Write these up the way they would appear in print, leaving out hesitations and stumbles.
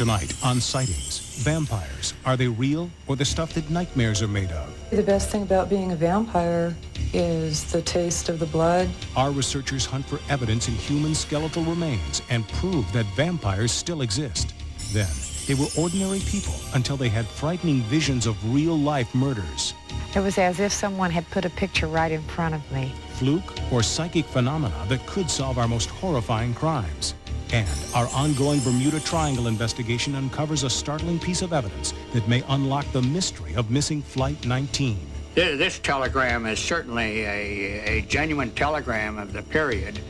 Tonight on Sightings, vampires. Are they real or the stuff that nightmares are made of? The best thing about being a vampire is the taste of the blood. Our researchers hunt for evidence in human skeletal remains and prove that vampires still exist. Then, they were ordinary people until they had frightening visions of real-life murders. It was as if someone had put a picture right in front of me. Fluke or psychic phenomena that could solve our most horrifying crimes. And our ongoing Bermuda Triangle investigation uncovers a startling piece of evidence that may unlock the mystery of missing Flight 19. This telegram is certainly a genuine telegram of the period.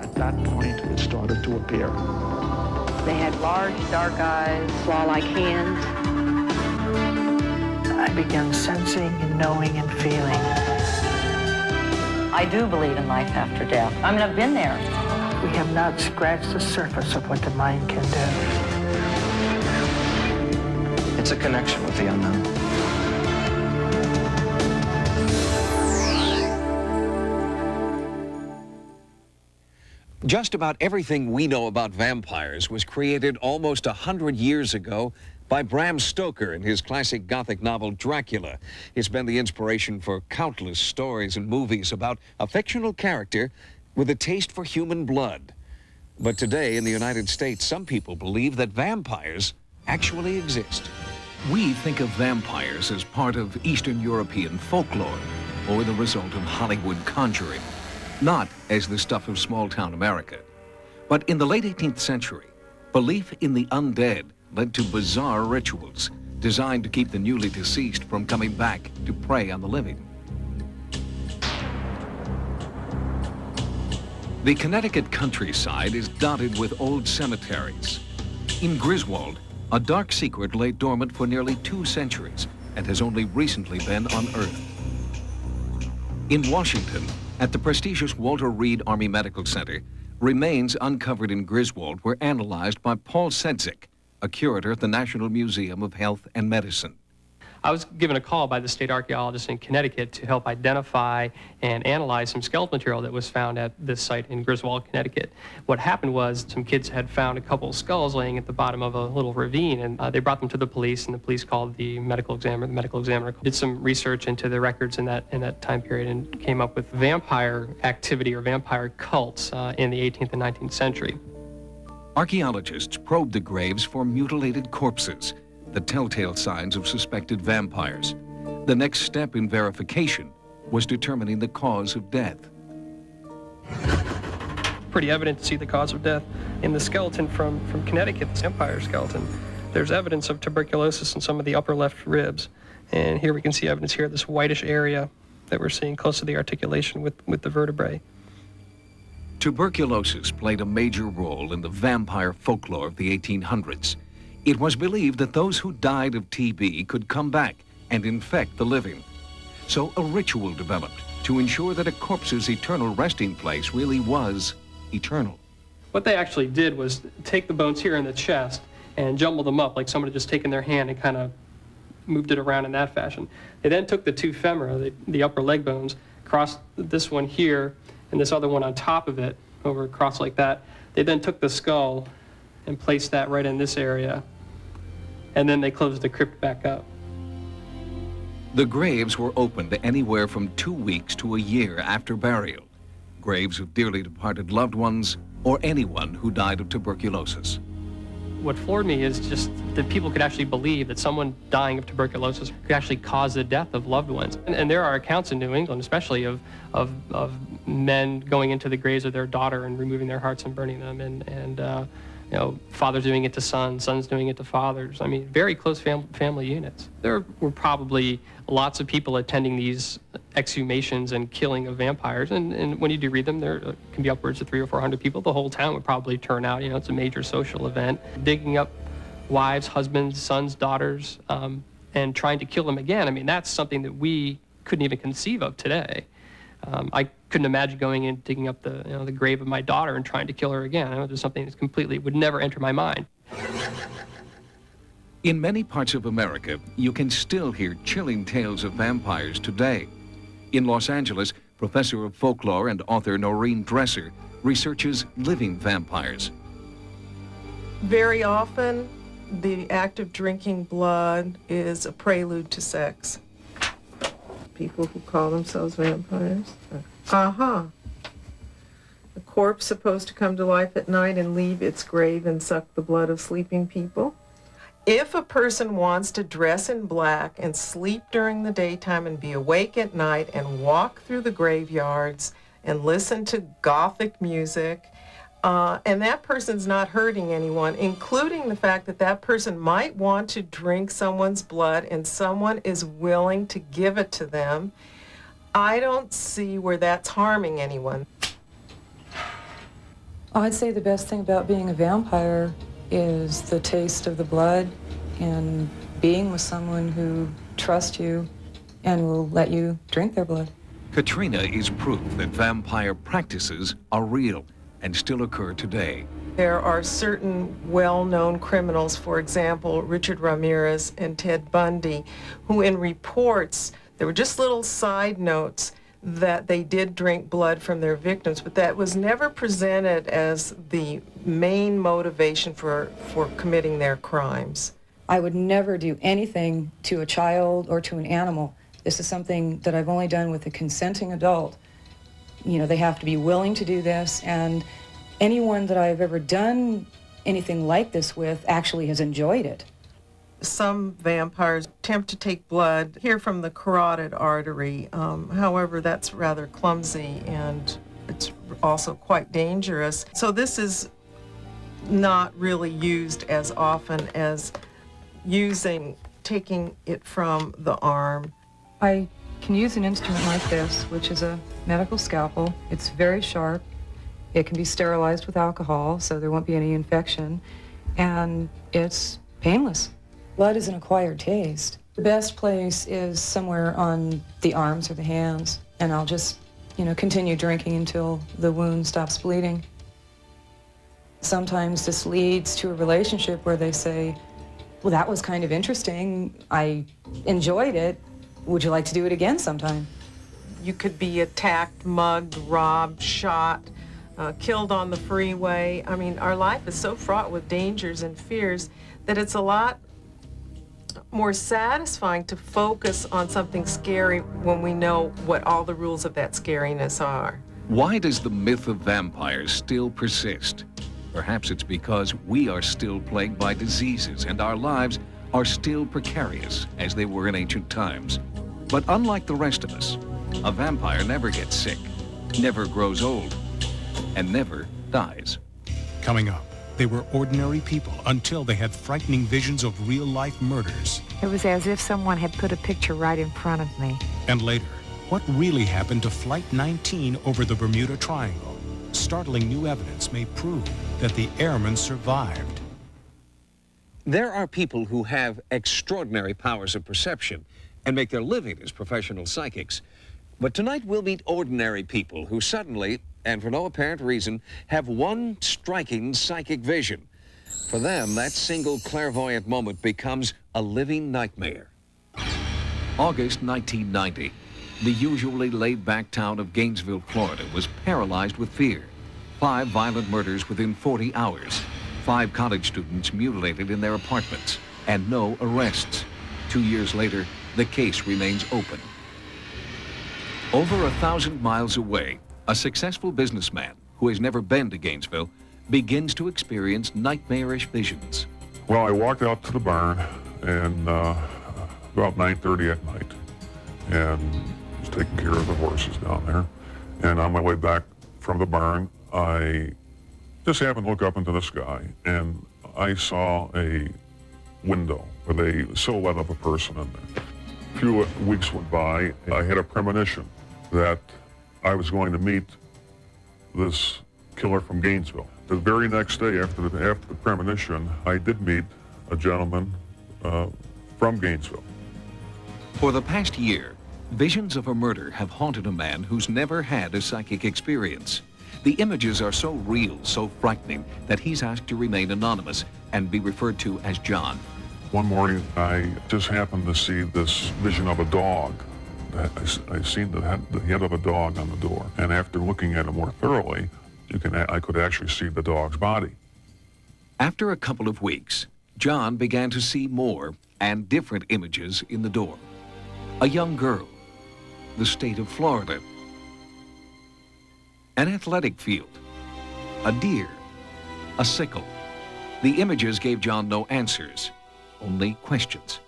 At that point, it started to appear. They had large, dark eyes, claw-like hands. I began sensing and knowing and feeling. I do believe in life after death. I mean, I've been there. We have not scratched the surface of what the mind can do. It's a connection with the unknown. Just about everything we know about vampires was created almost 100 years ago by Bram Stoker in his classic Gothic novel Dracula. It's been the inspiration for countless stories and movies about a fictional character with a taste for human blood. But today in the United States, some people believe that vampires actually exist. We think of vampires as part of Eastern European folklore or the result of Hollywood conjuring, not as the stuff of small-town America. But in the late 18th century, belief in the undead led to bizarre rituals designed to keep the newly deceased from coming back to prey on the living. The Connecticut countryside is dotted with old cemeteries. In Griswold, a dark secret lay dormant for nearly 2 centuries and has only recently been unearthed. In Washington, at the prestigious Walter Reed Army Medical Center, remains uncovered in Griswold were analyzed by Paul Sedzik, a curator at the National Museum of Health and Medicine. I was given a call by the state archaeologist in Connecticut to help identify and analyze some skeletal material that was found at this site in Griswold, Connecticut. What happened was some kids had found a couple of skulls laying at the bottom of a little ravine, and they brought them to the police, and the police called the medical examiner. The medical examiner did some research into the records in that time period and came up with vampire activity or vampire cults in the 18th and 19th century. Archaeologists probed the graves for mutilated corpses, the telltale signs of suspected vampires. The next step in verification was determining the cause of death. Pretty evident to see the cause of death. In the skeleton from Connecticut, the vampire skeleton, there's evidence of tuberculosis in some of the upper left ribs. And here we can see evidence here, this whitish area that we're seeing close to the articulation with the vertebrae. Tuberculosis played a major role in the vampire folklore of the 1800s. It was believed that those who died of TB could come back and infect the living. So a ritual developed to ensure that a corpse's eternal resting place really was eternal. What they actually did was take the bones here in the chest and jumble them up like someone had just taken their hand and kind of moved it around in that fashion. They then took the 2 femora, the upper leg bones, crossed this one here and this other one on top of it, over across like that. They then took the skull and placed that right in this area, and then they closed the crypt back up. The graves were opened anywhere from 2 weeks to a year after burial. Graves of dearly departed loved ones or anyone who died of tuberculosis. What floored me is just that people could actually believe that someone dying of tuberculosis could actually cause the death of loved ones. And there are accounts in New England, especially of men going into the graves of their daughter and removing their hearts and burning them, and you know, fathers doing it to sons, sons doing it to fathers. I mean, very close family units. There were probably lots of people attending these exhumations and killing of vampires, and when you do read them, there can be upwards of 300 or 400 people. The whole town would probably turn out. You know, it's a major social event. Digging up wives, husbands, sons, daughters, and trying to kill them again. I mean, that's something that we couldn't even conceive of today. I couldn't imagine going and digging up the grave of my daughter and trying to kill her again. I know there's something that completely would never enter my mind. In many parts of America, you can still hear chilling tales of vampires today. In Los Angeles, professor of folklore and author Noreen Dresser researches living vampires. Very often, the act of drinking blood is a prelude to sex. People who call themselves vampires. Uh-huh. A corpse supposed to come to life at night and leave its grave and suck the blood of sleeping people. If a person wants to dress in black and sleep during the daytime and be awake at night and walk through the graveyards and listen to Gothic music, and that person's not hurting anyone, including the fact that that person might want to drink someone's blood and someone is willing to give it to them, I don't see where that's harming anyone. I'd say the best thing about being a vampire is the taste of the blood and being with someone who trusts you and will let you drink their blood. Katrina is proof that vampire practices are real and still occur today. There are certain well-known criminals, for example, Richard Ramirez and Ted Bundy, who in reports, there were just little side notes that they did drink blood from their victims, but that was never presented as the main motivation for committing their crimes. I would never do anything to a child or to an animal. This is something that I've only done with a consenting adult. You know, they have to be willing to do this, and anyone that I've ever done anything like this with actually has enjoyed it. Some vampires attempt to take blood here from the carotid artery. However, that's rather clumsy and it's also quite dangerous. So this is not really used as often as taking it from the arm. I can use an instrument like this, which is a medical scalpel. It's very sharp. It can be sterilized with alcohol, so there won't be any infection, and it's painless. Blood is an acquired taste. The best place is somewhere on the arms or the hands, and I'll just, continue drinking until the wound stops bleeding. Sometimes this leads to a relationship where they say, well, that was kind of interesting. I enjoyed it. Would you like to do it again sometime? You could be attacked, mugged, robbed, shot, killed on the freeway. I mean, our life is so fraught with dangers and fears that it's a lot more satisfying to focus on something scary when we know what all the rules of that scariness are. Why does the myth of vampires still persist? Perhaps it's because we are still plagued by diseases and our lives are still precarious as they were in ancient times. But unlike the rest of us, a vampire never gets sick, never grows old, and never dies. Coming up, they were ordinary people until they had frightening visions of real-life murders. It was as if someone had put a picture right in front of me. And later, what really happened to Flight 19 over the Bermuda Triangle? Startling new evidence may prove that the airmen survived. There are people who have extraordinary powers of perception and make their living as professional psychics. But tonight we'll meet ordinary people who suddenly, and for no apparent reason, have one striking psychic vision. For them, that single clairvoyant moment becomes a living nightmare. August 1990. The usually laid-back town of Gainesville, Florida was paralyzed with fear. 5 violent murders within 40 hours. 5 college students mutilated in their apartments, and no arrests. 2 years later, the case remains open. Over 1,000 miles away, a successful businessman who has never been to Gainesville begins to experience nightmarish visions. Well, I walked out to the barn and about 9:30 at night and was taking care of the horses down there. And on my way back from the barn, I just happened to look up into the sky and I saw a window with a silhouette of a person in there. A few weeks went by, I had a premonition that I was going to meet this killer from Gainesville. The very next day after the premonition, I did meet a gentleman from Gainesville. For the past year, visions of a murder have haunted a man who's never had a psychic experience. The images are so real, so frightening, that he's asked to remain anonymous and be referred to as John. One morning, I just happened to see this vision of a dog. I seen the head of a dog on the door. And after looking at it more thoroughly, I could actually see the dog's body. After a couple of weeks, John began to see more and different images in the door. A young girl, the state of Florida, an athletic field, a deer, a sickle. The images gave John no answers, only questions.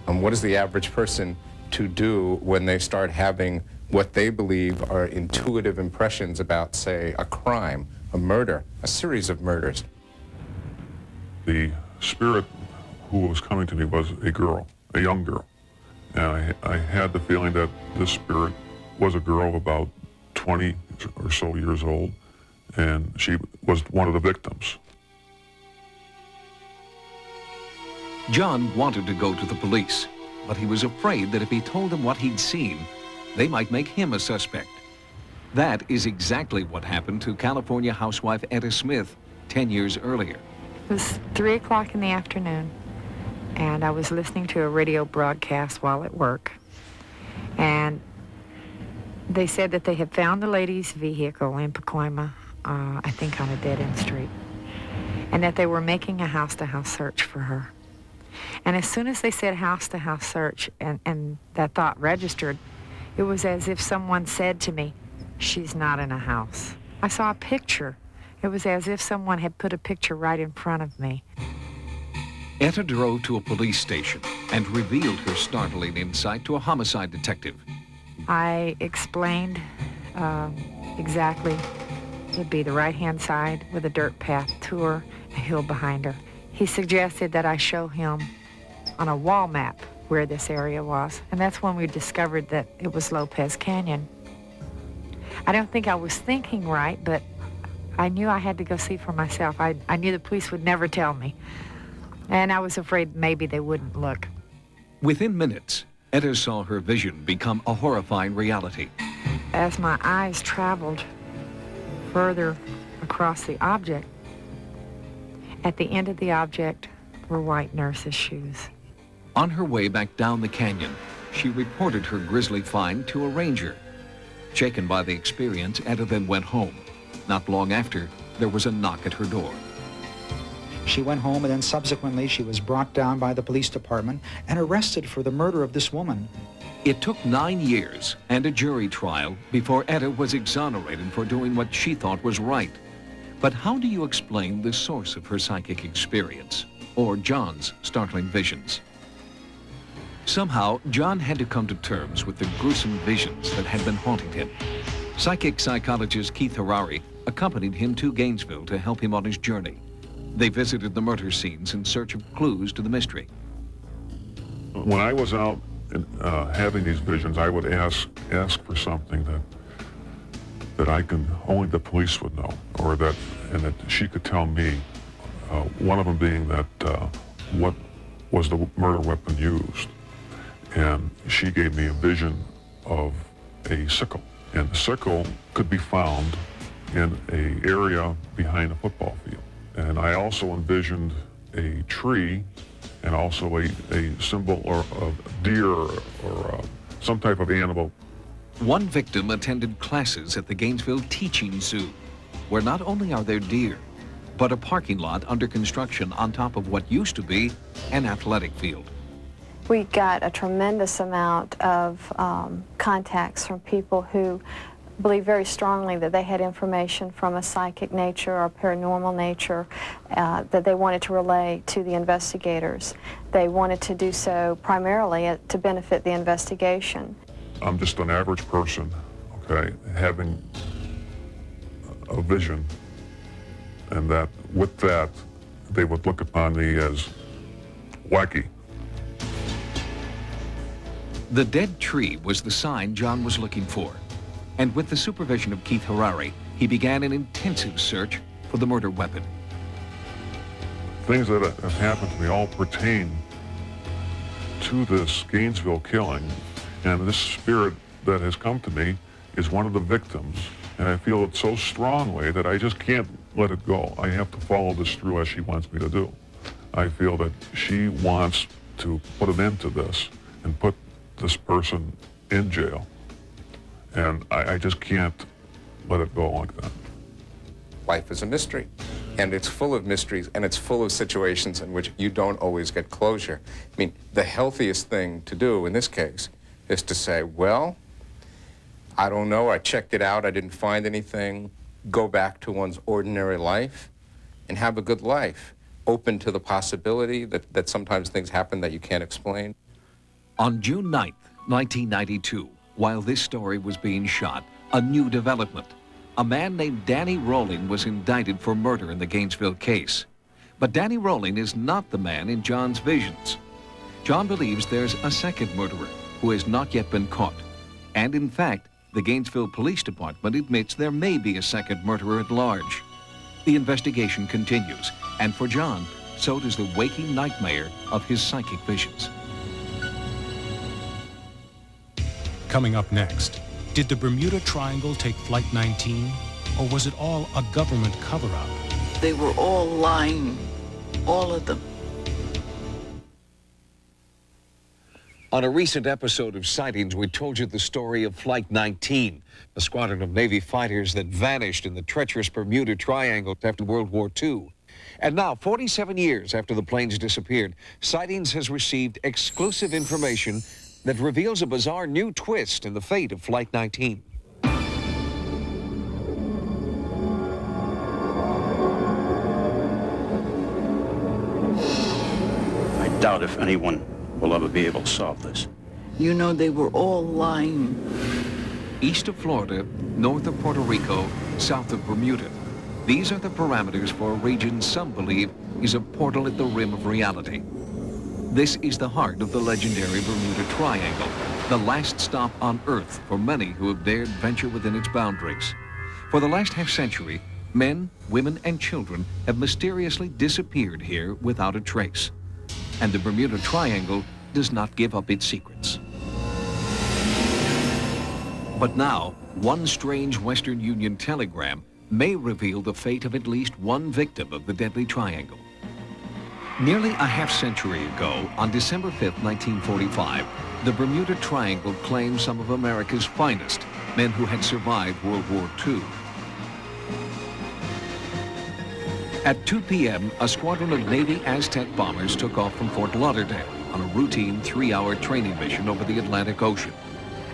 What is the average person to do when they start having what they believe are intuitive impressions about, say, a crime, a murder, a series of murders? The spirit who was coming to me was a girl, a young girl. And I had the feeling that this spirit was a girl of about 20 or so years old, and she was one of the victims. John wanted to go to the police, but he was afraid that if he told them what he'd seen, they might make him a suspect. That is exactly what happened to California housewife Etta Smith 10 years earlier. It was 3 o'clock in the afternoon, and I was listening to a radio broadcast while at work. And they said that they had found the lady's vehicle in Pacoima, I think on a dead-end street, and that they were making a house-to-house search for her. And as soon as they said house-to-house search and that thought registered, it was as if someone said to me, "She's not in a house." I saw a picture. It was as if someone had put a picture right in front of me. Etta drove to a police station and revealed her startling insight to a homicide detective. I explained exactly. It'd be the right-hand side with a dirt path to her, a hill behind her. He suggested that I show him on a wall map where this area was, and that's when we discovered that it was Lopez Canyon. I don't think I was thinking right, but I knew I had to go see for myself. I knew the police would never tell me, and I was afraid maybe they wouldn't look. Within minutes, Etta saw her vision become a horrifying reality. As my eyes traveled further across the object, at the end of the object were white nurse's shoes. On her way back down the canyon, she reported her grisly find to a ranger. Shaken by the experience, Etta then went home. Not long after, there was a knock at her door. She went home, and then subsequently she was brought down by the police department and arrested for the murder of this woman. It took 9 years and a jury trial before Etta was exonerated for doing what she thought was right. But how do you explain the source of her psychic experience, or John's startling visions? Somehow, John had to come to terms with the gruesome visions that had been haunting him. Psychic psychologist Keith Harari accompanied him to Gainesville to help him on his journey. They visited the murder scenes in search of clues to the mystery. When I was out having these visions, I would ask for something that only the police would know, or that she could tell me. One of them being that what was the murder weapon used, and she gave me a vision of a sickle, and the sickle could be found in an area behind a football field. And I also envisioned a tree and also a symbol of deer or some type of animal. One victim attended classes at the Gainesville Teaching Zoo, where not only are there deer, but a parking lot under construction on top of what used to be an athletic field. We got a tremendous amount of contacts from people who believe very strongly that they had information from a psychic nature or paranormal nature that they wanted to relay to the investigators. They wanted to do so primarily to benefit the investigation. I'm just an average person, okay, having a vision, and that with that, they would look upon me as wacky. The dead tree was the sign John was looking for. And with the supervision of Keith Harari, he began an intensive search for the murder weapon. Things that have happened to me all pertain to this Gainesville killing, and this spirit that has come to me is one of the victims, and I feel it so strongly that I just can't let it go. I have to follow this through as she wants me to do. I feel that she wants to put an end to this and put this person in jail. And I just can't let it go like that. Life is a mystery. and it's full of mysteries, and it's full of situations in which you don't always get closure. I mean, the healthiest thing to do in this case is to say, well, I don't know, I checked it out, I didn't find anything, go back to one's ordinary life and have a good life, open to the possibility that sometimes things happen that you can't explain. On June 9th, 1992, while this story was being shot, a new development. A man named Danny Rolling was indicted for murder in the Gainesville case. But Danny Rolling is not the man in John's visions. John believes there's a second murderer who has not yet been caught. And in fact, the Gainesville Police Department admits there may be a second murderer at large. The investigation continues, and for John, so does the waking nightmare of his psychic visions. Coming up next, did the Bermuda Triangle take Flight 19, or was it all a government cover-up? They were all lying, all of them. On a recent episode of Sightings, we told you the story of Flight 19, a squadron of Navy fighters that vanished in the treacherous Bermuda Triangle after World War II. And now, 47 years after the planes disappeared, Sightings has received exclusive information that reveals a bizarre new twist in the fate of Flight 19. I doubt if anyone will ever be able to solve this. You know, they were all lying. East of Florida, north of Puerto Rico, south of Bermuda. These are the parameters for a region some believe is a portal at the rim of reality. This is the heart of the legendary Bermuda Triangle, the last stop on Earth for many who have dared venture within its boundaries. For the last half-century, men, women, and children have mysteriously disappeared here without a trace. And the Bermuda Triangle does not give up its secrets. But now, one strange Western Union telegram may reveal the fate of at least one victim of the deadly triangle. Nearly a half-century ago, on December 5th, 1945, the Bermuda Triangle claimed some of America's finest, men who had survived World War II. At 2 p.m., a squadron of Navy Aztec bombers took off from Fort Lauderdale on a routine 3-hour training mission over the Atlantic Ocean.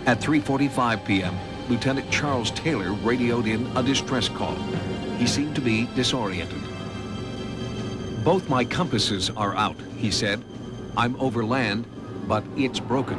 At 3:45 p.m., Lieutenant Charles Taylor radioed in a distress call. He seemed to be disoriented. "Both my compasses are out," he said. "I'm over land, but it's broken."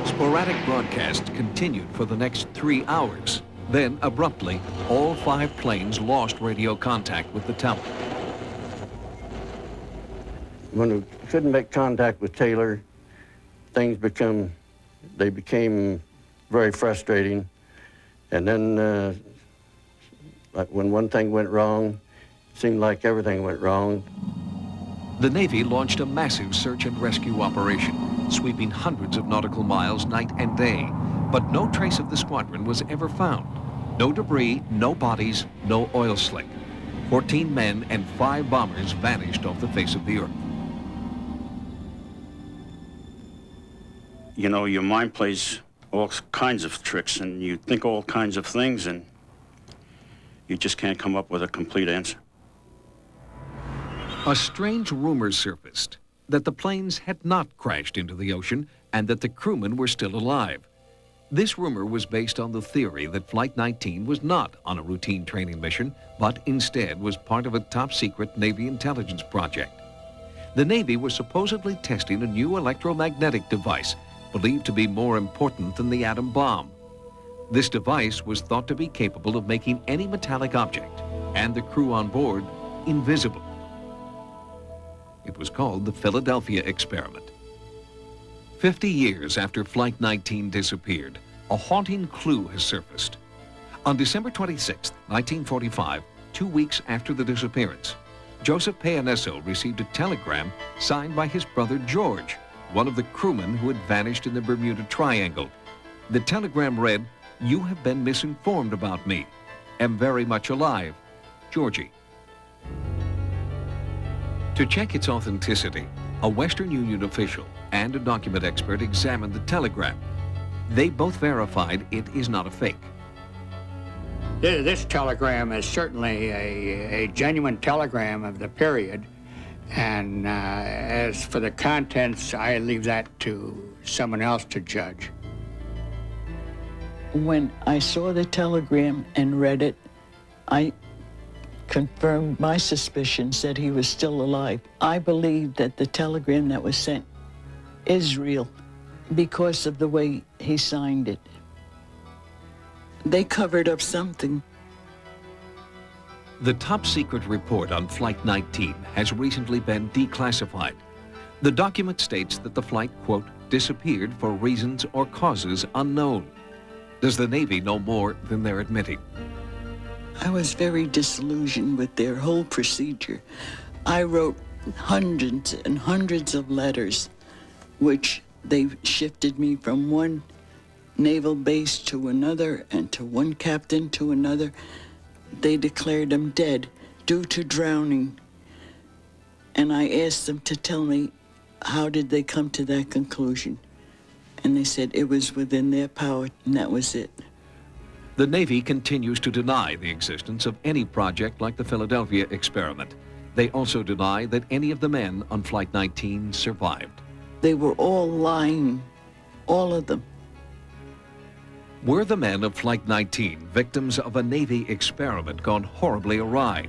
Sporadic broadcasts continued for the next 3 hours. Then, abruptly, all 5 planes lost radio contact with the tower. When we couldn't make contact with Taylor, things became very frustrating. And then when one thing went wrong, it seemed like everything went wrong. The Navy launched a massive search and rescue operation, sweeping hundreds of nautical miles night and day. But no trace of the squadron was ever found. No debris, no bodies, no oil slick. 14 men and 5 bombers vanished off the face of the earth. You know, your mind plays all kinds of tricks, and you think all kinds of things, and you just can't come up with a complete answer. A strange rumor surfaced that the planes had not crashed into the ocean and that the crewmen were still alive. This rumor was based on the theory that Flight 19 was not on a routine training mission, but instead was part of a top-secret Navy intelligence project. The Navy was supposedly testing a new electromagnetic device believed to be more important than the atom bomb. This device was thought to be capable of making any metallic object and the crew on board invisible. It was called the Philadelphia Experiment. 50 years after Flight 19 disappeared, a haunting clue has surfaced. On December 26, 1945, 2 weeks after the disappearance, Joseph Payanesso received a telegram signed by his brother George, one of the crewmen who had vanished in the Bermuda Triangle. The telegram read, "You have been misinformed about me. Am very much alive. Georgie." To check its authenticity, a Western Union official and a document expert examined the telegram. They both verified it is not a fake. This telegram is certainly a genuine telegram of the period, and as for the contents, I leave that to someone else to judge. When I saw the telegram and read it, I confirmed my suspicions that he was still alive. I believe that the telegram that was sent is real because of the way he signed it. They covered up something. The top secret report on Flight 19 has recently been declassified. The document states that the flight, quote, disappeared for reasons or causes unknown. Does the Navy know more than they're admitting? I was very disillusioned with their whole procedure. I wrote hundreds and hundreds of letters, which they shifted me from one naval base to another and to one captain to another. They declared him dead due to drowning. And I asked them to tell me, how did they come to that conclusion? And they said it was within their power, and that was it. The Navy continues to deny the existence of any project like the Philadelphia experiment. They also deny that any of the men on Flight 19 survived. They were all lying, all of them. Were the men of Flight 19 victims of a Navy experiment gone horribly awry?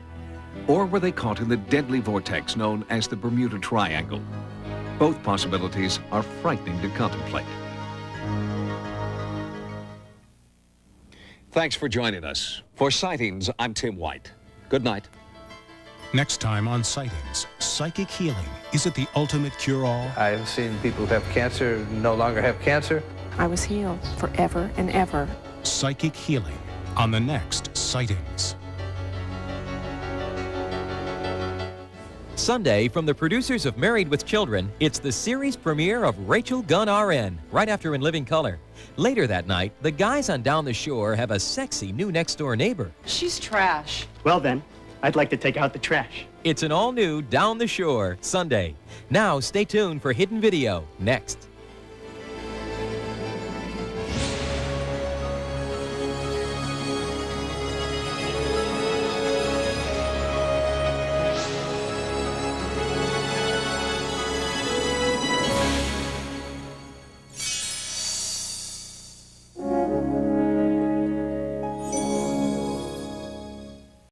Or were they caught in the deadly vortex known as the Bermuda Triangle? Both possibilities are frightening to contemplate. Thanks for joining us. For Sightings, I'm Tim White. Good night. Next time on Sightings, psychic healing. Is it the ultimate cure-all? I've seen people who have cancer no longer have cancer. I was healed forever and ever. Psychic healing on the next Sightings. Sunday, from the producers of Married with Children, it's the series premiere of Rachel Gunn RN, right after In Living Color. Later that night, the guys on Down the Shore have a sexy new next-door neighbor. She's trash. Well then, I'd like to take out the trash. It's an all-new Down the Shore, Sunday. Now, stay tuned for Hidden Video, next.